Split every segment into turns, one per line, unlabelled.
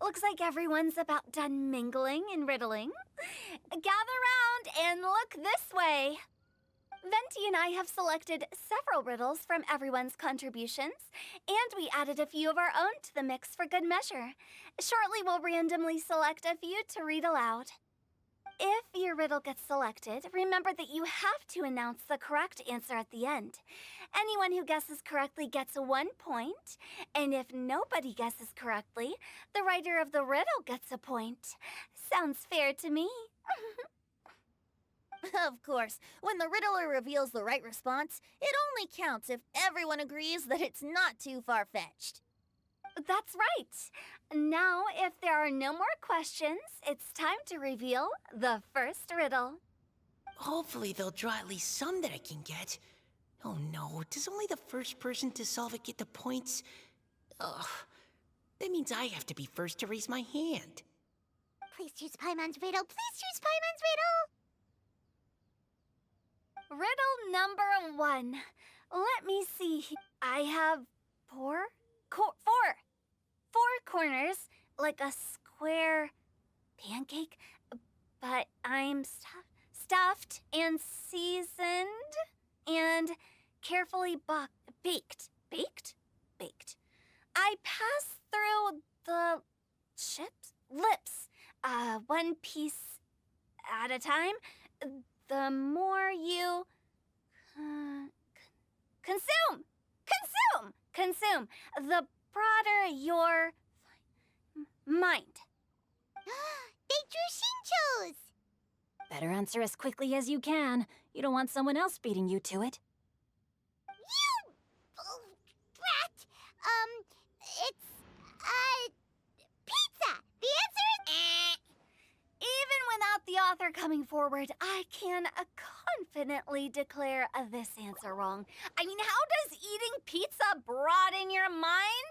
Looks like everyone's about done mingling and riddling. Gather round and look this way. Venti and I have selected several riddles from everyone's contributions, and we added a few of our own to the mix for good measure. Shortly, we'll randomly select a few to read aloud. If your riddle gets selected, remember that you have to announce the correct answer at the end. Anyone who guesses correctly gets 1 point, and if nobody guesses correctly, the writer of the riddle gets a point. Sounds fair to me.
Of course, when the riddler reveals the right response, it only counts if everyone agrees that it's not too far-fetched.
That's right. Now, if there are no more questions, it's time to reveal the first riddle.
Hopefully they'll draw at least some that I can get. Oh no, does only the first person to solve it get the points? Ugh, that means I have to be first to raise my hand.
Please choose Paimon's riddle. Please choose Paimon's riddle.
Riddle number 1. Let me see. I have four corners, like a square pancake, but I'm stuffed and seasoned and carefully baked. Baked. I pass through the lips, one piece at a time. The more you consume, the broader your mind.
They drew Shinchos!
Better answer as quickly as you can. You don't want someone else beating you to it.
You brat! It's, pizza! The answer is...
Even without the author coming forward, I can confidently declare this answer wrong. I mean, how does eating pizza broaden your mind?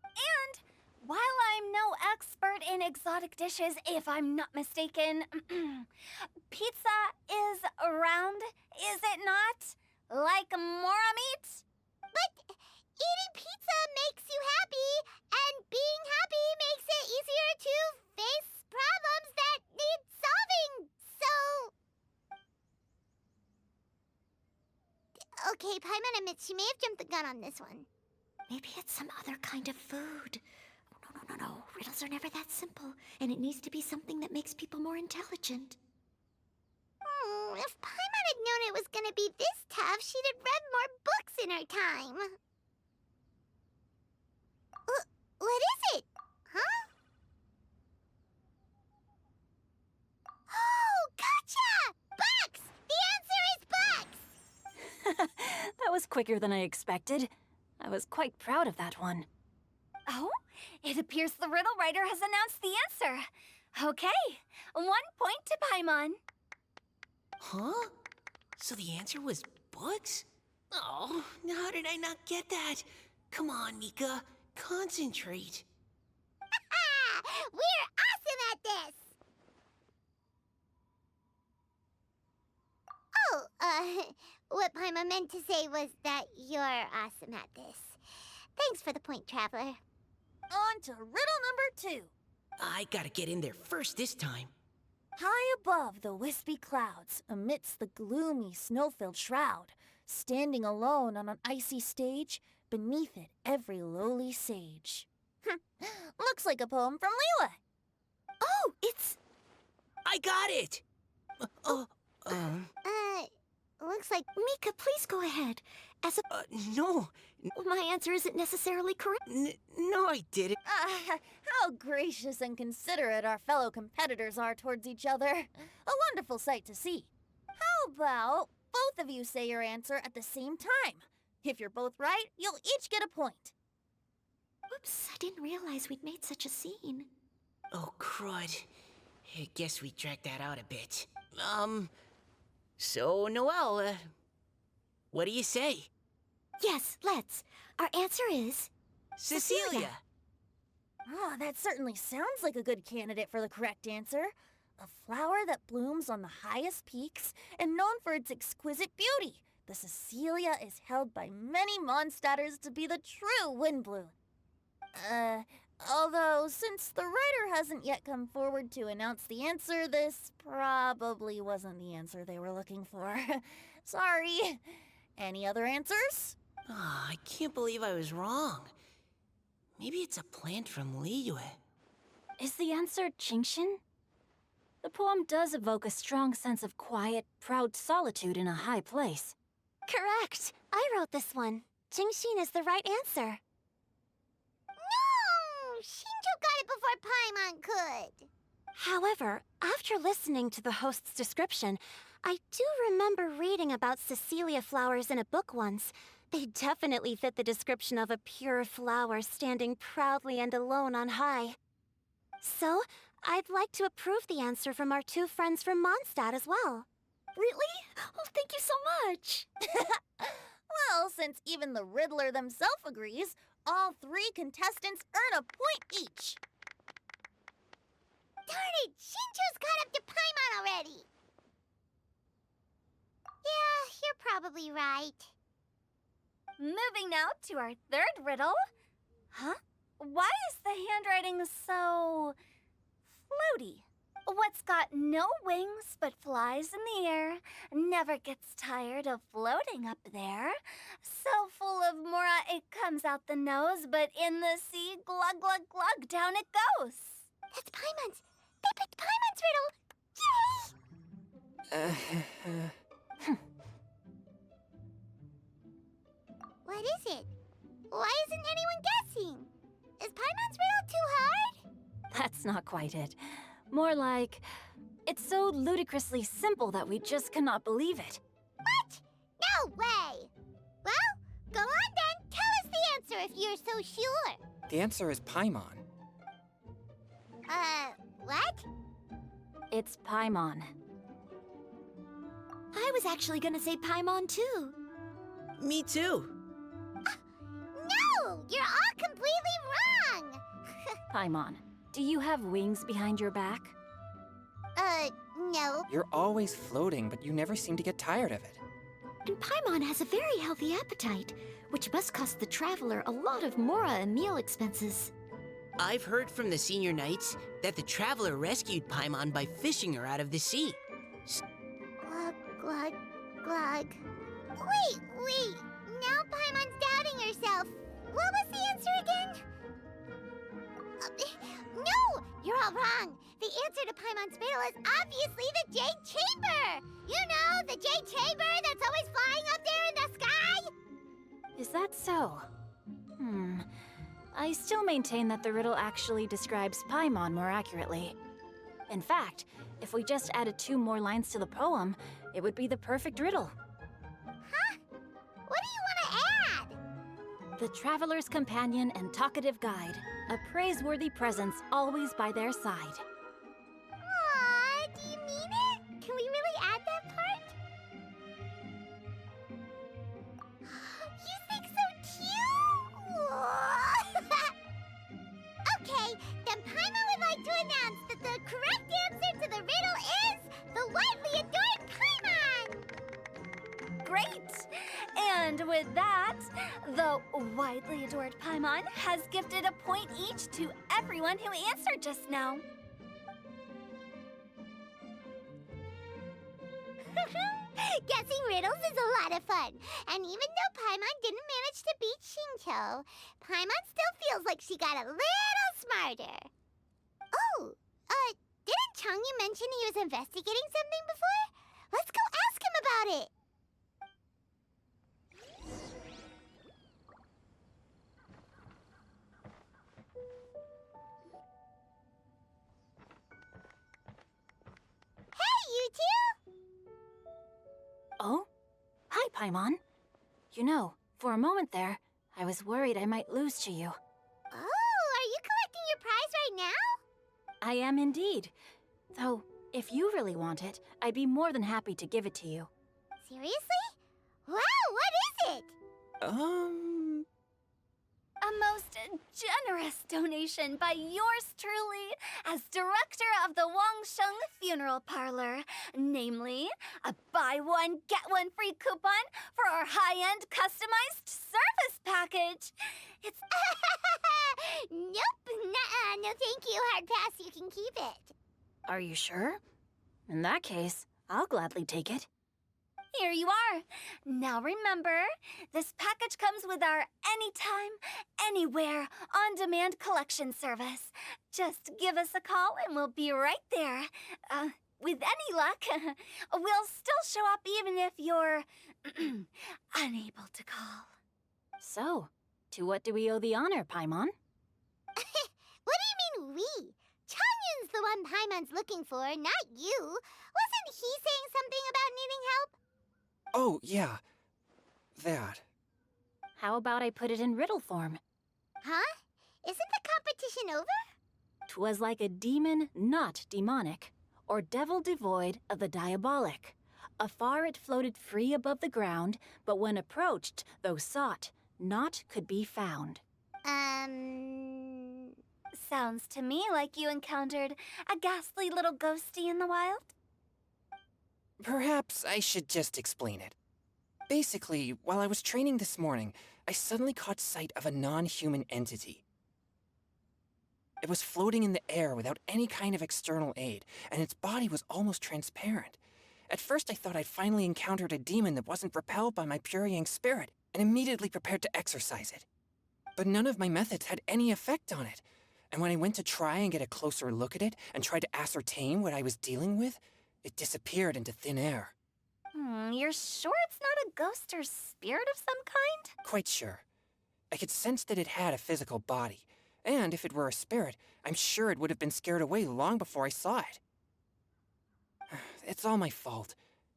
And while I'm no expert in exotic dishes, if I'm not mistaken, pizza is round, is it not? Like mora meat?
But eating pizza makes you happy, and being happy makes it easier to face problems that need solving, so... Okay, Paimon admits she may have jumped the gun on this one.
Maybe it's some other kind of food. No. Riddles are never that simple, and it needs to be something that makes people more intelligent.
If Paimon had known it was gonna be this tough, she'd have read more books in her time. What is it? Huh? Oh, gotcha! Bucks! The answer is bucks!
That was quicker than I expected. I was quite proud of that one.
Oh, it appears the riddle writer has announced the answer. Okay, 1 point to Paimon.
Huh? So the answer was bugs? Oh, how did I not get that? Come on, Mika, concentrate.
We're awesome at this! Oh, what Paimon meant to say was that you're awesome at this. Thanks for the point, Traveler.
On to riddle number 2.
I gotta get in there first this time.
High above the wispy clouds, amidst the gloomy, snow-filled shroud, standing alone on an icy stage, beneath it every lowly sage. Looks like a poem from Leela.
Oh, it's...
I got it!
Looks like...
Mika, please go ahead.
No.
My answer isn't necessarily correct.
No, I didn't.
How gracious and considerate our fellow competitors are towards each other. A wonderful sight to see. How about both of you say your answer at the same time? If you're both right, you'll each get a point.
Oops, I didn't realize we'd made such a scene.
Oh, crud. I guess we dragged that out a bit. So, Noelle, what do you say?
Yes, let's. Our answer is...
Cecilia!
Oh, that certainly sounds like a good candidate for the correct answer. A flower that blooms on the highest peaks and known for its exquisite beauty. The Cecilia is held by many Mondstadters to be the true windbloom. Although, since the writer hasn't yet come forward to announce the answer, this probably wasn't the answer they were looking for. Sorry. Any other answers?
I can't believe I was wrong. Maybe it's a plant from Liyue.
Is the answer Chongyun? The poem does evoke a strong sense of quiet, proud solitude in a high place.
Correct. I wrote this one. Chongyun is the right answer.
No! Shinjo got it before Paimon could.
However, after listening to the host's description, I do remember reading about Cecilia flowers in a book once. They definitely fit the description of a pure flower standing proudly and alone on high. So, I'd like to approve the answer from our two friends from Mondstadt as well.
Really? Oh, thank you so much.
Well, since even the Riddler themselves agrees, all 3 contestants earn a point each.
Darn it! Shinjo's caught up to Paimon already! Yeah, you're probably right.
Moving now to our third riddle. Huh? Why is the handwriting so floaty? What's got no wings but flies in the air, never gets tired of floating up there. So full of mora it comes out the nose, but in the sea, glug glug glug, down it goes.
That's Paimon's. They picked Paimon's riddle! Yay! What is it? Why isn't anyone guessing? Is Paimon's riddle too hard?
That's not quite it. More like, it's so ludicrously simple that we just cannot believe it.
What? No way! Well, go on then. Tell us the answer if you're so sure.
The answer is Paimon.
What?
It's Paimon.
I was actually gonna say Paimon too.
Me too.
No! You're all completely wrong!
Paimon, do you have wings behind your back?
No.
You're always floating, but you never seem to get tired of it.
And Paimon has a very healthy appetite, which must cost the traveler a lot of mora and meal expenses.
I've heard from the senior knights that the traveler rescued Paimon by fishing her out of the sea.
Glug, glug, glug. Wait! Now Paimon's doubting herself. What was the answer again? No! You're all wrong. The answer to Paimon's riddle is obviously the Jade Chamber! You know, the Jade Chamber that's always flying up there in the sky?
Is that so? I still maintain that the riddle actually describes Paimon more accurately. In fact, if we just added 2 more lines to the poem, it would be the perfect riddle.
Huh? What do you want to add?
The traveler's companion and talkative guide, a praiseworthy presence always by their side.
Aw, do you mean it? Can we really add that part? You think so too? Okay, then Paimon would like to announce that the correct answer to the riddle is the widely adored Paimon!
Great! And with that, the widely adored Paimon has gifted a point each to everyone who answered just now.
Guessing riddles is a lot of fun. And even though Paimon didn't manage to beat Shinjo, Paimon still feels like she got a little smarter. Oh, didn't Chongyun mention he was investigating something before? Let's go ask him about it. Hey, you two!
Oh? Hi, Paimon. You know, for a moment there, I was worried I might lose to you.
Oh, are you collecting your prize right now?
I am indeed. Though, if you really want it, I'd be more than happy to give it to you.
Seriously? Wow, what is it?
A most generous donation by yours truly as director of the Wangsheng Funeral Parlor. Namely, a buy one, get one free coupon for our high-end customized service package. It's...
Nope, you hard pass, you can keep it.
Are you sure? In that case, I'll gladly take it.
Here you are. Now remember, this package comes with our anytime, anywhere, on-demand collection service. Just give us a call and we'll be right there. With any luck, we'll still show up even if you're unable to call.
So, to what do we owe the honor, Paimon?
What do you mean we? Chongyun's the one Paimon's looking for, not you. Wasn't he saying something about needing help?
Oh, yeah. That.
How about I put it in riddle form?
Huh? Isn't the competition over?
'Twas like a demon not demonic, or devil devoid of the diabolic. Afar it floated free above the ground, but when approached, though sought, naught could be found.
Sounds to me like you encountered a ghastly little ghosty in the wild.
Perhaps I should just explain it. Basically, while I was training this morning, I suddenly caught sight of a non-human entity. It was floating in the air without any kind of external aid, and its body was almost transparent. At first I thought I'd finally encountered a demon that wasn't repelled by my pure yang spirit, and immediately prepared to exorcise it. But none of my methods had any effect on it, and when I went to try and get a closer look at it and tried to ascertain what I was dealing with, it disappeared into thin air.
You're sure it's not a ghost or spirit of some kind?
Quite sure. I could sense that it had a physical body, and if it were a spirit, I'm sure it would have been scared away long before I saw it. It's all my fault.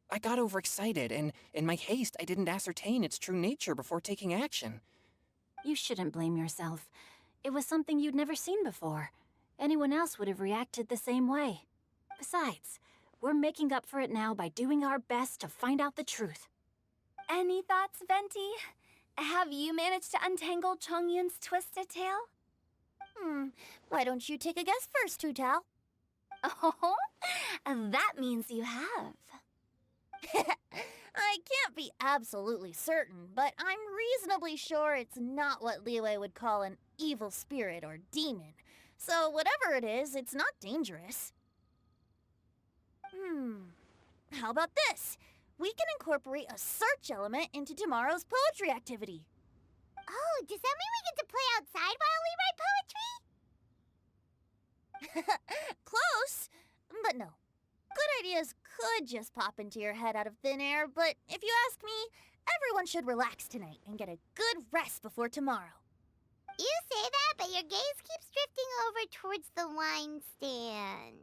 I got overexcited, and in my haste, I didn't ascertain its true nature before taking action.
You shouldn't blame yourself. It was something you'd never seen before. Anyone else would have reacted the same way. Besides, we're making up for it now by doing our best to find out the truth.
Any thoughts, Venti? Have you managed to untangle Chongyun's twisted tail?
Why don't you take a guess first, Hu Tao?
Oh, that means you have.
I can't be absolutely certain, but I'm reasonably sure it's not what Liyue would call an evil spirit or demon. So whatever it is, it's not dangerous. How about this? We can incorporate a search element into tomorrow's poetry activity.
Oh, does that mean we get to play outside while we write poetry?
Close, but no. Good ideas could just pop into your head out of thin air, but if you ask me, everyone should relax tonight and get a good rest before tomorrow.
You say that, but your gaze keeps drifting over towards the wine stand.